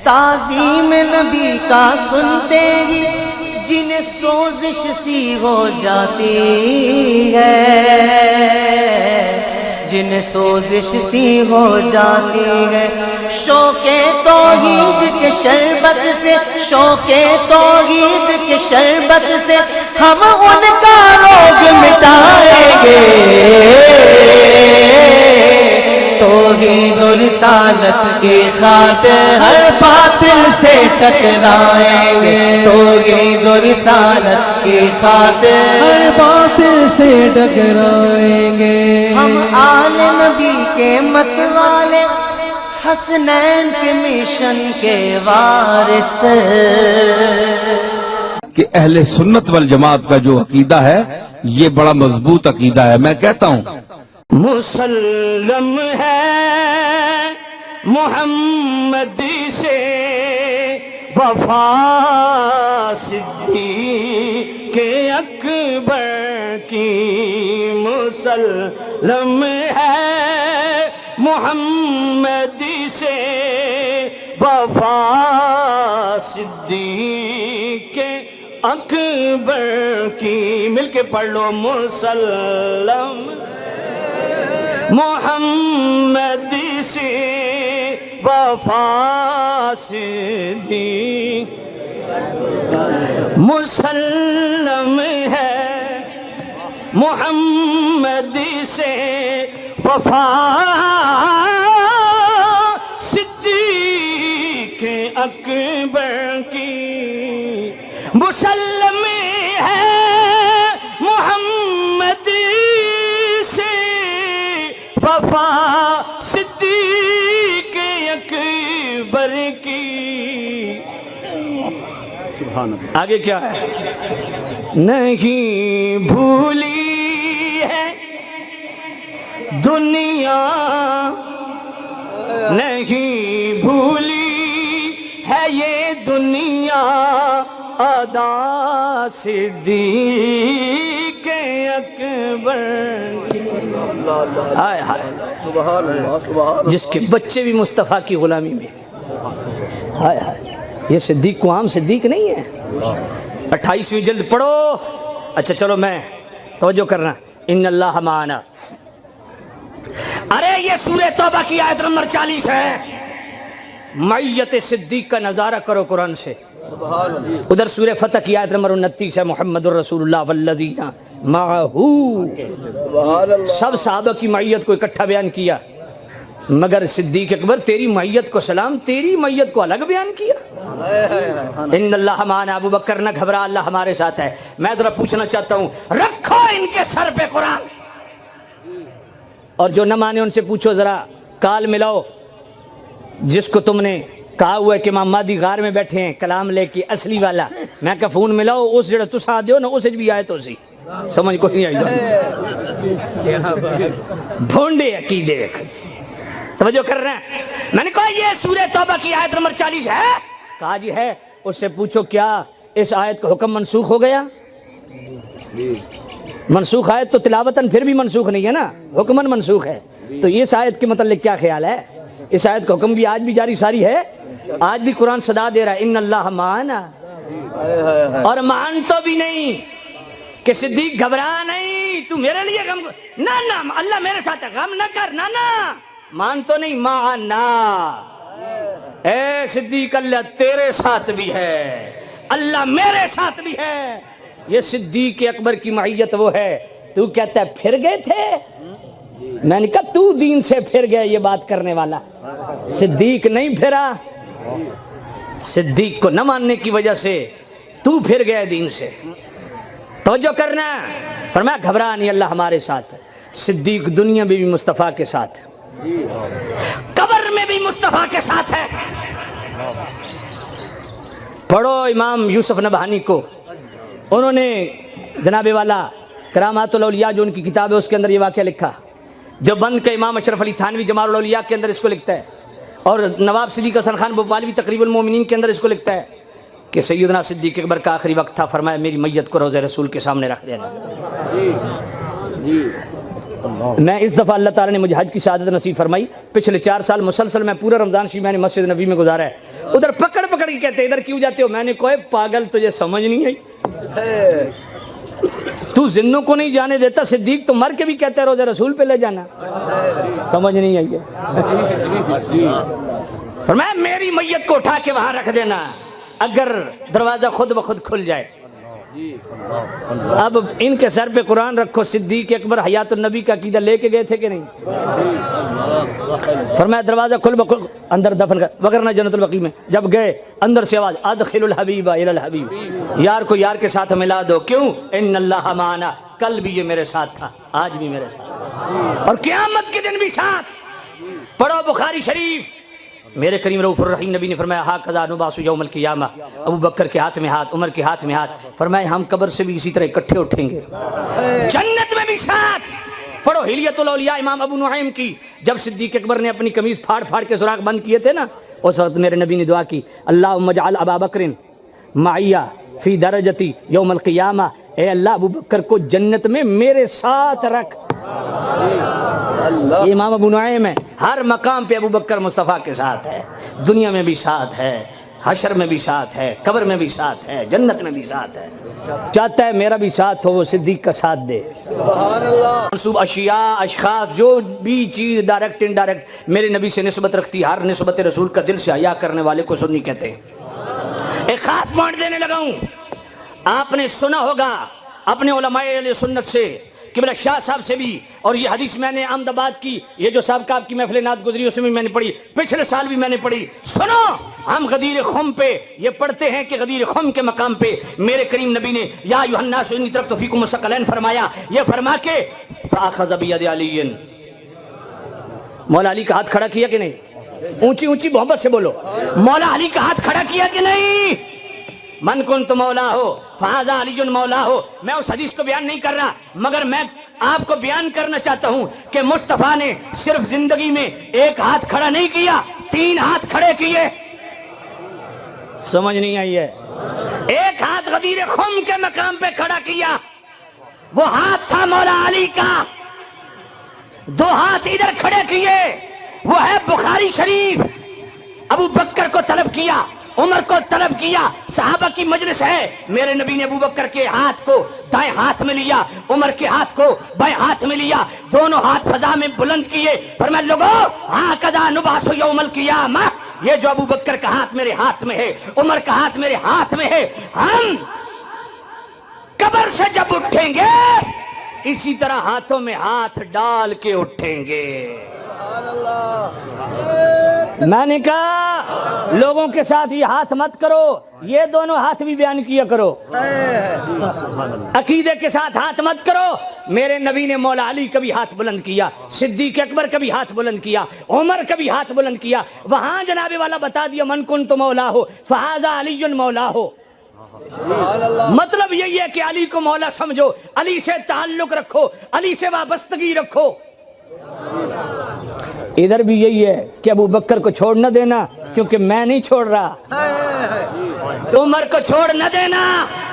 تعظیم نبی کا سنتے ہی جنہیں سوزش سی ہو جاتی ہے، جنہیں سوزش سی ہو جاتی ہے، شوق توحید کے شربت سے، شوق توحید کے شربت سے ہم ان کا روگ مٹائیں گے، توحید و رسالت کی خاطر ہر باطل سے ٹکرائیں گے، توحید و رسالت کی خاطر ہر باطل سے ٹکرائیں گے۔ ہم آل نبی کے مت والے، حسنین کے مشن کے وارث، کہ اہل سنت والجماعت کا جو عقیدہ ہے یہ بڑا مضبوط عقیدہ ہے۔ میں کہتا ہوں مسلم ہے محمدی سے وفا صدیق اکبر کی، مسلم ہے محمدی سے وفا صدیق اکبر کی، مل کے پڑھ لو، مسلم محمدی سے وفا صدیق، مسلم ہے محمدی سے وفا صدیق اکبر کی، مسلم ہے محمدی سے وفا صدیق اکبر کی۔ سبحان اللہ، آگے کیا ہے؟ نہیں بھولی ہے دنیا، نہیں بھولی ہے یہ دنیا ادا صدیق اکبر کی۔ ہائے ہائے، سبحان اللہ، سبحان اللہ۔ جس کے بچے بھی مصطفیٰ کی غلامی میں، ہائے ہائے، یہ صدیق کو عام صدیق نہیں ہے۔ 28ویں جلد پڑھو۔ اچھا چلو میں توجہ کرنا، ان اللہ معنا، ارے یہ سورہ توبہ کی آیت نمبر 40 ہے، معیت صدیق کا نظارہ کرو قرآن سے۔ ادھر سورہ فتح کی آیت نمبر 29 ہے، محمد الرسول اللہ والذین معہ، سب صحابہ کی معیت کو اکٹھا بیان کیا، مگر صدیق اکبر تیری معیت کو سلام، تیری معیت کو الگ بیان کیا۔ ان اللہ معنا، ابو بکر نہ گھبرا، اللہ ہمارے ساتھ ہے۔ میں ذرا پوچھنا چاہتا ہوں، رکھو ان کے سر پہ قرآن، اور جو نہ مانے ان سے پوچھو ذرا، کال ملاؤ جس کو تم نے کہا ہوا ہے کہ امام مہدی غار میں بیٹھے ہیں کلام لے کے، اصلی والا، میں کہا فون ملاؤ، اس جڑا تسا دیو نا اسے بھی آئے تو سی سمجھ کو نہیں آئی، بھونڈے عقیدے دیکھ، توجہ کر رہے ہیں۔ میں نے کہا یہ سورہ توبہ کی آیت نمبر 40 ہے، کہا جی ہے۔ اس سے پوچھو کیا اس آیت کا حکم منسوخ ہو گیا؟ منسوخ آیت تو تلاوتاً پھر بھی منسوخ نہیں ہے نا، حکماً منسوخ ہے۔ تو اس آیت کے متعلق کیا خیال ہے؟ اس آیت کا حکم بھی آج بھی جاری ساری ہے، آج بھی قرآن صدا دے رہا ہے، ان اللہ معنا، اور مان تو بھی نہیں کہ صدیق گھبرا نہیں، تو میرے لیے غم نہ، اللہ میرے ساتھ ہے، غم نہ کر، نہ مان تو نہیں، معنا، اے صدیق اللہ تیرے ساتھ بھی ہے، اللہ میرے ساتھ بھی ہے۔ یہ صدیق اکبر کی معیت وہ ہے۔ تو کہتا ہے پھر گئے تھے، میں نے کہا تو دین سے پھر گیا، یہ بات کرنے والا صدیق نہیں پھرا، صدیق کو نہ ماننے کی وجہ سے تو پھر گیا دین سے۔ توجہ کرنا، فرمایا گھبرا نہیں، اللہ ہمارے ساتھ ہے۔ صدیق دنیا میں بھی مصطفیٰ کے ساتھ ہے، قبر میں بھی مصطفیٰ کے ساتھ ہے۔ پڑھو امام یوسف نبہانی کو، انہوں نے جناب والا کرامات الاولیاء جو ان کی کتاب ہے اس کے اندر یہ واقعہ لکھا، جو بند کا امام اشرف علی تھانوی جمال الاولیاء کے اندر اس کو لکھتا ہے، اور نواب صدیق حسن خان بھوپالوی تقریب المومنین کے اندر اس کو لکھتا ہے کہ سیدنا صدیق اکبر کا آخری وقت تھا، فرمایا میری میت کو روضہ رسول کے سامنے رکھ دینا۔ میں اس دفعہ اللہ تعالیٰ نے مجھے حج کی سعادت نصیب فرمائی. پچھلے 4 سال مسلسل میں پورا رمضان شریف میں نے مسجد نبی میں گزارا ہے. ادھر پکڑ پکڑ کے کہتے ادھر کیوں جاتے ہو؟ میں نے کہا پاگل تجھے سمجھ نہیں آئی؟ تو زندوں کو نہیں جانے دیتا. صدیق تو مر کے بھی کہتا ہے روزہ رسول پہ لے جانا. سمجھ نہیں آئی ہے. فرمایا میری میت کو اٹھا کے وہاں رکھ دینا اگر دروازہ خود بخود کھل جائے. اب ان کے سر پہ قرآن رکھو. صدیق اکبر حیات النبی کا عقیدہ لے کے گئے تھے کہ نہیں؟ فرمایا دروازہ کھل بخل اندر دفن کر وغیرہ جنت البقیع میں. جب گئے اندر سے آواز ادخل الحبیب الی الحبیب, یار کو یار کے ساتھ ملا دو. کیوں؟ ان اللہ معنا, کل بھی یہ میرے ساتھ تھا, آج بھی میرے ساتھ اور قیامت کے دن بھی ساتھ. پڑھو بخاری شریف. میرے کریم رؤوف الرحیم نبی نے فرمایا ہاکذا نبعث یوم القیامہ. ابو بکر کے ہاتھ میں ہاتھ, عمر کے ہاتھ میں ہاتھ. فرمایا ہم قبر سے بھی اسی طرح اکٹھے اٹھیں گے, جنت میں بھی ساتھ. پڑھو حلیت الاولیاء امام ابو نعیم کی. جب صدیق اکبر نے اپنی قمیض پھاڑ پھاڑ کے سوراخ بند کیے تھے نا, اس وقت میرے نبی نے دعا کی اللہم اجعل ابا بکر معیہ فی درجتی یوم القیامہ. اے اللہ ابو بکر کو جنت میں میرے ساتھ رکھ. یہ امام ابو نعیم ہے. ہر مقام پہ ابو بکر مصطفیٰ کے ساتھ ہے. دنیا میں بھی ساتھ ہے, حشر میں بھی ساتھ ہے, قبر میں بھی ساتھ ہے, جنت میں بھی ساتھ ہے. چاہتا ہے میرا بھی ساتھ ہو, وہ صدیق کا ساتھ دے. منصوب اشیاء, اشخاص, جو بھی چیز ڈائریکٹ انڈائریکٹ میرے نبی سے نسبت رکھتی, ہر نسبت رسول کا دل سے حیا کرنے والے کو سنی کہتے ہیں. ایک خاص پوائنٹ دینے لگا ہوں. آپ نے سنا ہوگا اپنے علماء اہل سنت سے, قبلہ شاہ صاحب سے بھی, اور یہ حدیث میں نے احمد آباد کی, یہ جو صاحب کا آپ کی محفل نعت گزری اس میں میں نے پڑھی, پچھلے سال بھی میں نے پڑھی. سنو, ہم غدیر خم پہ یہ پڑھتے ہیں کہ غدیر خم کے مقام پہ میرے کریم نبی نے یا ایھا الناس انی ترکت فیکم الثقلین فرمایا. یہ فرما کے فاخذ بید علی, مولا علی کا ہاتھ کھڑا کیا کہ نہیں؟ اونچی اونچی محبت سے بولو, مولا علی کا ہاتھ کھڑا کیا کہ نہیں؟ من کنت مولا ہو فہذا علی مولا ہو. میں اس حدیث کو بیان نہیں کر رہا, مگر میں آپ کو بیان کرنا چاہتا ہوں کہ مصطفیٰ نے صرف زندگی میں ایک ہاتھ کھڑا نہیں کیا, 3 ہاتھ کھڑے کیے. سمجھ نہیں آئی ہے؟ ایک ہاتھ غدیر خم کے مقام پہ کھڑا کیا, وہ ہاتھ تھا مولا علی کا. 2 ہاتھ ادھر کھڑے کیے, وہ ہے بخاری شریف. ابو بکر کو طلب کیا, عمر کو طلب کیا, صحابہ کی مجلس ہے. میرے نبی نے ابو بکر کے ہاتھ کو دائیں ہاتھ میں لیا, عمر کے ہاتھ کو بائیں ہاتھ میں لیا, دونوں ہاتھ فضا میں بلند کیے. فرمایا لوگو ہاکذا نبعث یوم القیامہ. یہ جو ابو بکر کا ہاتھ میرے ہاتھ میں ہے, عمر کا ہاتھ میرے ہاتھ میں ہے, ہم قبر سے جب اٹھیں گے اسی طرح ہاتھوں میں ہاتھ ڈال کے اٹھیں گے. میں نے کہا لوگوں کے ساتھ یہ ہاتھ مت کرو, یہ دونوں ہاتھ بھی بیان کیا کرو. عقیدے کے ساتھ ہاتھ مت کرو. میرے نبی نے مولا علی کا بھی ہاتھ بلند کیا, صدیق اکبر کا بھی ہاتھ بلند کیا, عمر کا بھی ہاتھ بلند کیا. وہاں جناب والا بتا دیا من کنت مولا ہو فہذا علی مولا ہو. مطلب یہی ہے کہ علی کو مولا سمجھو, علی سے تعلق رکھو, علی سے وابستگی رکھو. ادھر بھی یہی ہے کہ ابو بکر کو چھوڑ نہ دینا, کیونکہ میں نہیں چھوڑ رہا. عمر کو چھوڑ نہ دینا,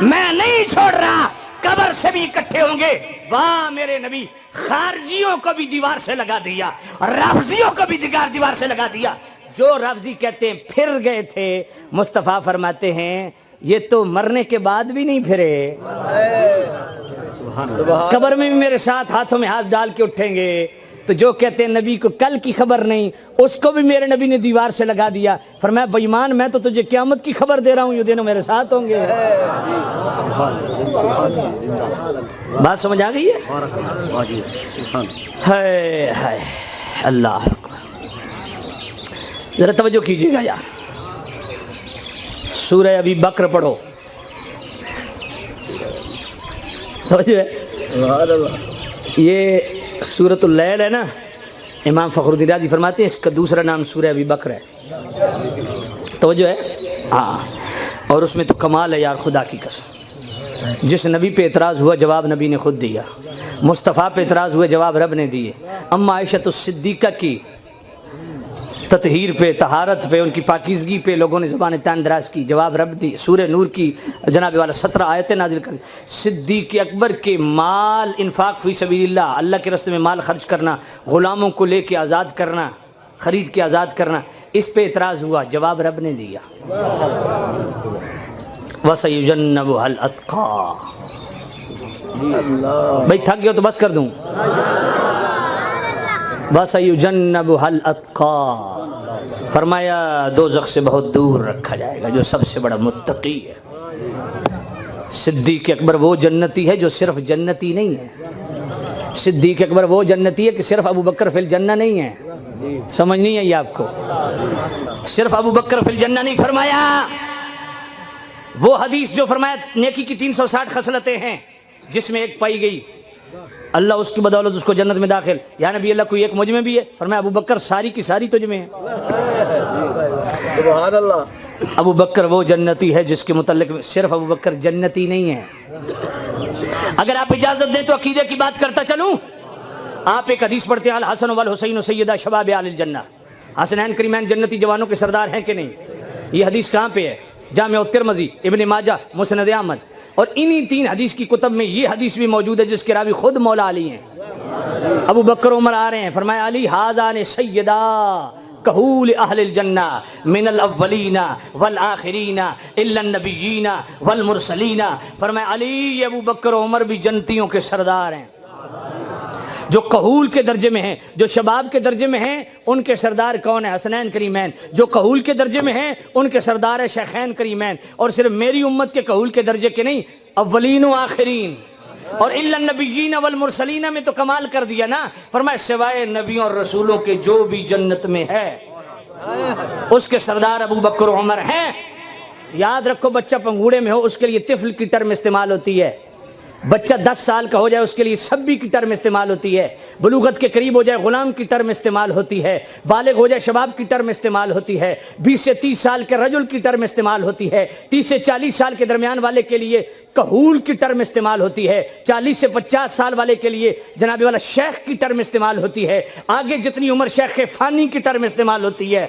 میں نہیں چھوڑ رہا. قبر سے بھی اکٹھے ہوں گے. واہ میرے نبی, خارجیوں کو بھی دیوار سے لگا دیا, رافضیوں کو بھی دیوار سے لگا دیا. جو رافضی کہتے ہیں پھر گئے تھے, مصطفیٰ فرماتے ہیں یہ تو مرنے کے بعد بھی نہیں پھرے, قبر میں بھی میرے ساتھ ہاتھوں میں ہاتھ ڈال کے اٹھیں گے. تو جو کہتے ہیں نبی کو کل کی خبر نہیں, اس کو بھی میرے نبی نے دیوار سے لگا دیا. فرمایا بے ایمان, میں تو تجھے قیامت کی خبر دے رہا ہوں, یہ دونوں میرے ساتھ ہوں گے. بات سمجھ آ گئی ہے؟ اللہ ذرا توجہ کیجیے گا یار. سورہ ابی بکر پڑھو, توجہ ہے. یہ سورۃ اللیل ہے نا, امام فخر الدین رازی فرماتے ہیں اس کا دوسرا نام سورہ ابی بکر ہے. توجہ ہے؟ ہاں. اور اس میں تو کمال ہے یار, خدا کی قسم. جس نبی پہ اعتراض ہوا جواب نبی نے خود دیا, مصطفیٰ پہ اعتراض ہوئے جواب رب نے دیے. اما عائشہ الصدیقہ کی تطہیر پہ، طہارت پہ، ان کی پاکیزگی پہ لوگوں نے زبان تان دراز کی، جواب رب دی۔ سورہ نور کی جناب والا 17 آیتیں نازل کر۔ صدیق اکبر کے مال، انفاق فی سبیل اللہ، اللہ کے راستے میں مال خرچ کرنا، غلاموں کو لے کے آزاد کرنا، خرید کے آزاد کرنا، اس پہ اعتراض ہوا، جواب رب نے دیا، وَسَيُجَنَّبُهَا الْأَتْقَى۔ بھائی تھک گئے تو بس کر دوں، وَسَيُجَنَّبُهَا الْأَتْقَى، فرمایا دوزخ سے بہت دور رکھا جائے گا جو سب سے بڑا متقی ہے۔ صدیق اکبر وہ جنتی ہے جو صرف جنتی نہیں ہے، صدیق اکبر وہ جنتی ہے کہ صرف ابو بکر فی الجنہ نہیں ہے، سمجھ نہیں آئی آپ کو؟ صرف ابو بکر فی الجنہ نہیں فرمایا، وہ حدیث جو فرمایا نیکی کی 360 خصلتیں ہیں جس میں ایک پائی گئی اللہ اس کی بدولت اس کو جنت میں داخل، یا نبی اللہ کوئی ایک مجھ میں بھی ہے؟ فرمایا ابو بکر ساری کی ساری تجھ میں ہے۔ سبحان اللہ۔ ابو بکر وہ جنتی ہے جس کے متعلق صرف ابو بکر جنتی نہیں ہے۔ اگر آپ اجازت دیں تو عقیدے کی بات کرتا چلوں۔ آپ ایک حدیث پڑھتے ہیں الحسن والحسین سیدہ شباب اہل الجنہ، حسنین کریمین جنتی جوانوں کے سردار ہیں کہ نہیں؟ یہ حدیث کہاں پہ ہے؟ جامع الترمذی، ابن ماجہ، مسند احمد، اور انہی 3 حدیث کی کتب میں یہ حدیث بھی موجود ہے جس کے راوی خود مولا علی ہیں۔ ابو بکر عمر آ رہے ہیں، فرمایا علی ھذان سیدہ کہول اہل الجنہ من الاولین والآخرین الا النبیین والمرسلین، فرمایا علی یہ ابو بکر عمر بھی جنتیوں کے سردار ہیں، جو قہول کے درجے میں ہیں، جو شباب کے درجے میں ہیں ان کے سردار کون ہیں؟ حسنین کریمین۔ جو قہول کے درجے میں ہیں ان کے سردار ہے شیخین کریمین، اور صرف میری امت کے قہول کے درجے کے نہیں، اولین و آخرین، اور الا النبیین والمرسلین میں تو کمال کر دیا نا، فرمایا سوائے نبیوں اور رسولوں کے جو بھی جنت میں ہے اس کے سردار ابو بکر عمر ہیں۔ یاد رکھو بچہ پنگوڑے میں ہو اس کے لیے طفل کی ٹرم استعمال ہوتی ہے، بچہ 10 سال کا ہو جائے اس کے لیے سبی کی ٹرم استعمال ہوتی ہے، بلوغت کے قریب ہو جائے غلام کی ٹرم استعمال ہوتی ہے، بالغ ہو جائے شباب کی ٹرم استعمال ہوتی ہے، 20 سے 30 سال کے رجل کی ٹرم استعمال ہوتی ہے، 30 سے 40 سال کے درمیان والے کے لیے کہول کی ٹرم استعمال ہوتی ہے، 40 سے 50 سال والے کے لیے جناب والا شیخ کی ٹرم استعمال ہوتی ہے، آگے جتنی عمر شیخ فانی کی ٹرم استعمال ہوتی ہے۔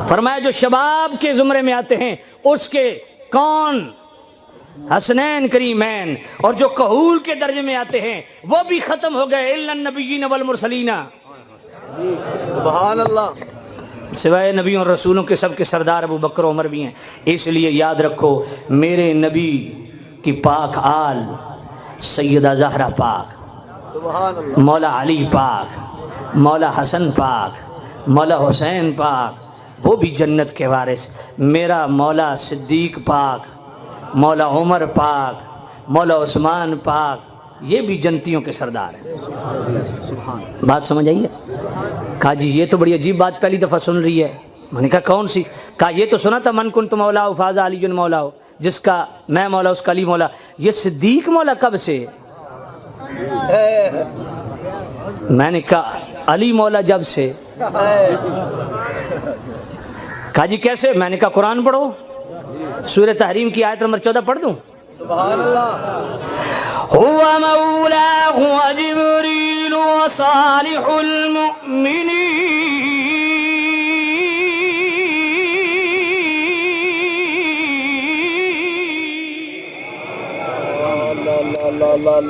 فرمایا جو شباب کے زمرے میں آتے ہیں اس کے کون؟ حسنین کریمین، اور جو کہول کے درجے میں آتے ہیں وہ بھی ختم ہو گئے، الا النبیین والمرسلین، سبحان اللہ، سوائے نبیوں اور رسولوں کے سب کے سردار ابو بکر عمر بھی ہیں۔ اس لیے یاد رکھو میرے نبی کی پاک آل، سیدہ زہرا پاک، سبحان اللہ، مولا علی پاک، مولا حسن پاک، مولا حسین پاک، وہ بھی جنت کے وارث، میرا مولا صدیق پاک، مولا عمر پاک، مولا عثمان پاک، یہ بھی جنتیوں کے سردار ہیں۔ بات سمجھ آئی ہے؟ کہا جی یہ تو بڑی عجیب بات پہلی دفعہ سن رہی ہے۔ میں نے کہا کون سی؟ کہا یہ تو سنا تھا من کنت مولا فاز علی مولا، جس کا میں مولا اس کا علی مولا، یہ صدیق مولا کب سے؟ میں نے کہا علی مولا جب سے۔ کہا جی کیسے؟ میں نے کہا قرآن پڑھو، سورہ تحریم کی آیت نمبر 14 پڑھ دوں؟ سبحان اللہ، هو مولاه وجبريل وصالح المؤمنين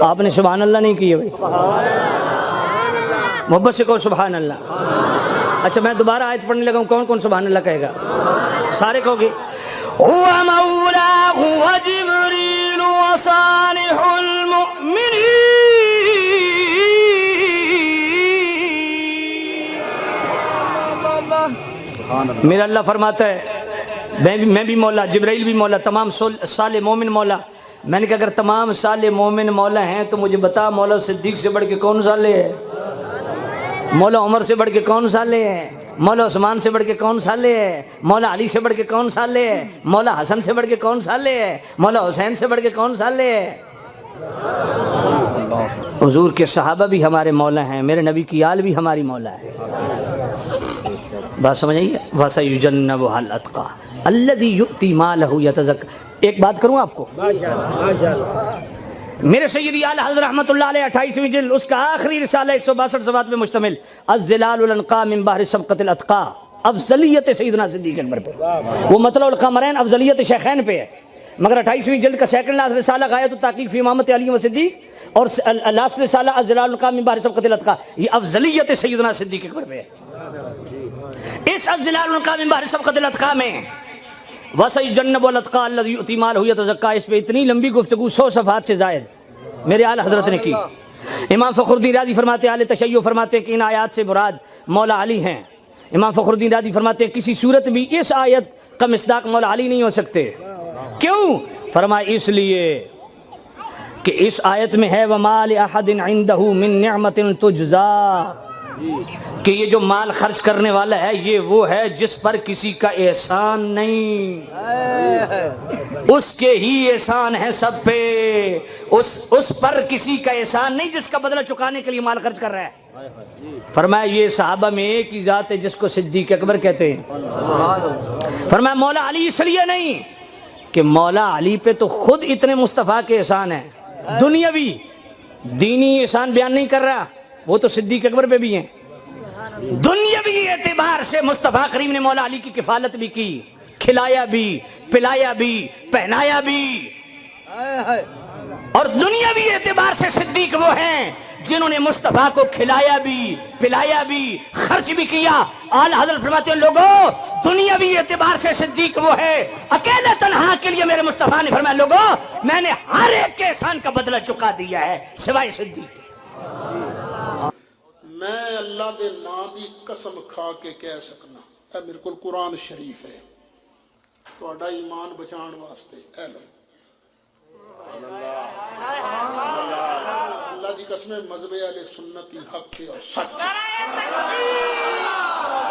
آپ نے سبحان اللہ نہیں کی ہے بھائی، محبت سے کہو سبحان اللہ۔ اچھا میں دوبارہ آیت پڑھنے لگا ہوں، کون کون سبحان اللہ کہے گا؟ سارے کہو گے؟ هو مولاه وجبريل وصالح المؤمنين، میرا اللہ فرماتا ہے میں بھی مولا، جبرائیل بھی مولا، تمام صالح مومن مولا۔ میں نے کہا اگر تمام صالح مومن مولا ہیں تو مجھے بتا مولا صدیق سے بڑھ کے کون صالح ہے؟ مولا عمر سے بڑھ کے کون صالح ہے؟ مولا عثمان سے بڑھ کے کون صالح ہے؟ مولا علی سے بڑھ کے کون صالح ہے؟ مولا حسن سے بڑھ کے کون صالح ہے؟ مولا حسین سے بڑھ کے کون صالح ہے؟ حضور کے صحابہ بھی ہمارے مولا ہیں، میرے نبی کی آل بھی ہماری مولا ہے۔ بات سمجھ آئی ہے؟ وَسَيُجَنَّبُهَا الْأَتْقَى الَّذِي يُؤْتِي مَالَهُ يَتَزَكَّىٰ۔ ایک بات کروں آپ کو، میرے سیدی اعلی حضرت رحمۃ اللہ علیہ 28ویں جلد اس کا آخری رسالہ 162 صفحات پہ مشتمل الظلال الانقا من بحر سبقت الاتقا، افضلیت سیدنا صدیق اکبر پہ، وہ مطلع القمرین افضلیت شیخین پہ ہے، مگر 28ویں جلد کا سیکنڈ لاسٹ رسالہ غایت التحقیق فی امامت علی و صدیق اور لاسٹ رسالہ الظلال الانقا من بحر سبقت الاتقا یہ افضلیت سیدنا صدیق اکبر پہ ہے۔ اس الظلال الانقا من بحر سبقت الاتقا میں وَسَيُجَنَّبُ الْأَتْقَى الَّذِي يُؤْتِي مَالَهُ يَتَزَكَّىٰ، اس پہ اتنی لمبی گفتگو 100 صفحات سے زائد میرے اعلی حضرت نے کی۔ امام فخر الدین رازی فرماتے ہیں، اہل تشیع فرماتے ہیں کہ ان آیات سے مراد مولا علی ہیں۔ امام فخر الدین رازی فرماتے ہیں کسی صورت بھی اس آیت کا مصداق مولا علی نہیں ہو سکتے۔ کیوں؟ فرمایا اس لیے کہ اس آیت میں ہے وَمَا لِأَحَدٍ عِندَهُ مِن نِعْمَةٍ تُجْزَىٰ، کہ یہ جو مال خرچ کرنے والا ہے یہ وہ ہے جس پر کسی کا احسان نہیں، اس کے ہی احسان ہے سب پہ، اس پر کسی کا احسان نہیں جس کا بدلہ چکانے کے لیے مال خرچ کر رہا ہے۔ فرمایا یہ صحابہ میں ایک ہی ذات ہے جس کو صدیق اکبر کہتے ہیں۔ فرمایا مولا علی اس لیے نہیں کہ مولا علی پہ تو خود اتنے مصطفیٰ کے احسان ہیں، دنیاوی دینی احسان بیان نہیں کر رہا، وہ تو صدیق اکبر پہ بھی ہیں۔ دنیاوی اعتبار سے مصطفیٰ کریم نے مولا علی کی کفالت بھی کی، کھلایا بھی، پلایا بھی، پہنایا بھی، اور دنیاوی اعتبار سے صدیق وہ ہیں جنہوں نے مصطفیٰ کو کھلایا بھی، پلایا بھی، خرچ بھی کیا۔ اعلی حضرت فرماتے ہیں لوگوں دنیاوی اعتبار سے صدیق وہ ہے، اکیلے تنہا کے لیے میرے مصطفیٰ نے فرمایا لوگوں میں نے ہر ایک کے احسان کا بدلہ چکا دیا ہے سوائے صدیق۔ میں اللہ دے نام دی قسم کھا کے کہہ سکنا، اے میرے کو قرآن شریف ہے تہاڈا ایمان بچان واسطے، اے لو اللہ دی قسم مذہب اہل سنت حق اور سچ۔